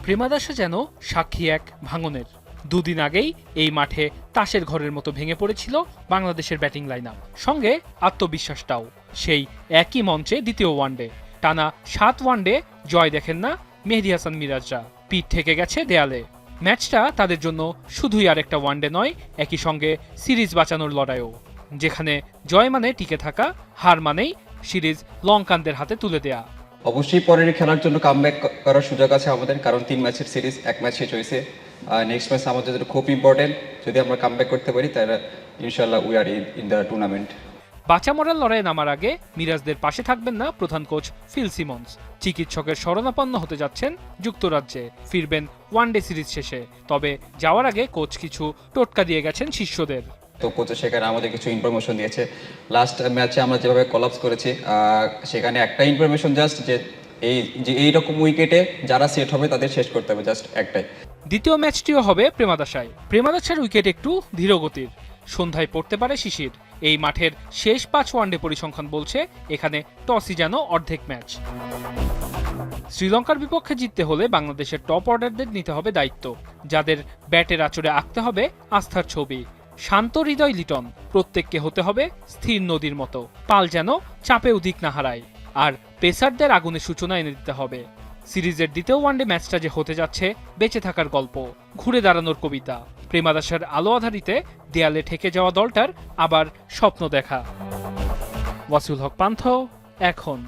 প্রেমাদাসা যেন সাক্ষী এক ভাঙনের। দুদিন আগেই এই মাঠে তাসের ঘরের মতো ভেঙে পড়েছিল বাংলাদেশের ব্যাটিং লাইন আপ, সঙ্গে আত্মবিশ্বাসটাও। সেই একই মঞ্চে দ্বিতীয় ওয়ানডে টানা 7 ওয়ানডে জয় দেখেন না মেহেদী হাসান মিরাজরা। পিঠ থেকে গেছে দেয়ালে। ম্যাচটা তাদের জন্য শুধুই আর একটা ওয়ানডে নয়, একই সঙ্গে সিরিজ বাঁচানোর লড়াইও, যেখানে জয় মানে টিকে থাকা, হার মানেই সিরিজ লঙ্কানদের হাতে তুলে দেয়া। অবশ্যই পরের খেলার জন্য কামব্যাক করার সুযোগ আছে আমাদের, কারণ 3 ম্যাচের সিরিজ, 1 ম্যাচ শেষ হয়েছে। নেক্সট ম্যাচ আমাদের জন্য খুব ইম্পর্টেন্ট। যদি আমরা কামব্যাক করতে পারি তাহলে ইনশাল্লাহ we are in the tournament. বাঁচা মরার লড়াইয়ে নামার আগে মিরাজদের পাশে থাকবেন না প্রধান কোচ ফিল সিমন্স। চিকিৎসকের শরণাপন্ন হতে যাচ্ছেন যুক্তরাজ্যে, ফিরবেন ওয়ানডে সিরিজ শেষে। তবে যাওয়ার আগে কোচ কিছু টোটকা দিয়ে গেছেন শিষ্যদের। তো কোচে সেখানে আমাদের কিছু ইনফরমেশন দিয়েছে। লাস্ট ম্যাচে আমরা যেভাবে কলাপস করেছি, সেখানে একটা ইনফরমেশন জাস্ট যে এইরকম উইকেটে যারা সেট হবে তাদের শেষ করতে হবে, জাস্ট একটাই। দ্বিতীয় ম্যাচটিও হবে প্রেমাদাসায়। প্রেমাদাসার উইকেট একটু ধীরগতির, সন্ধ্যায় পড়তে পারে শিশির। এই মাঠের শেষ 5 ওয়ানডে পরিসংখ্যান বলছে এখানে টসই যেন অর্ধেক ম্যাচ। শ্রীলঙ্কার বিপক্ষে জিততে হলে বাংলাদেশের টপ অর্ডারদের নিতে হবে দায়িত্ব, যাদের ব্যাটের আঁচড়ে আঁকতে হবে আস্থার ছবি। শান্ত হৃদয় লিটন, প্রত্যেককে হতে হবে স্থির নদীর মতো, পাল যেন চাপে উদিক না হারায়। আর পেসারদের আগুনের সূচনা এনে দিতে হবে। সিরিজের দ্বিতীয় ওয়ানডে ম্যাচটা যে হতে যাচ্ছে বেঁচে থাকার গল্প, ঘুরে দাঁড়ানোর কবিতা। প্রেমাদাসার আলো আধারিতে দেয়ালে ঠেকে যাওয়া দলটার আবার স্বপ্ন দেখা। ওয়াসিউল হক পান্থ, এখন।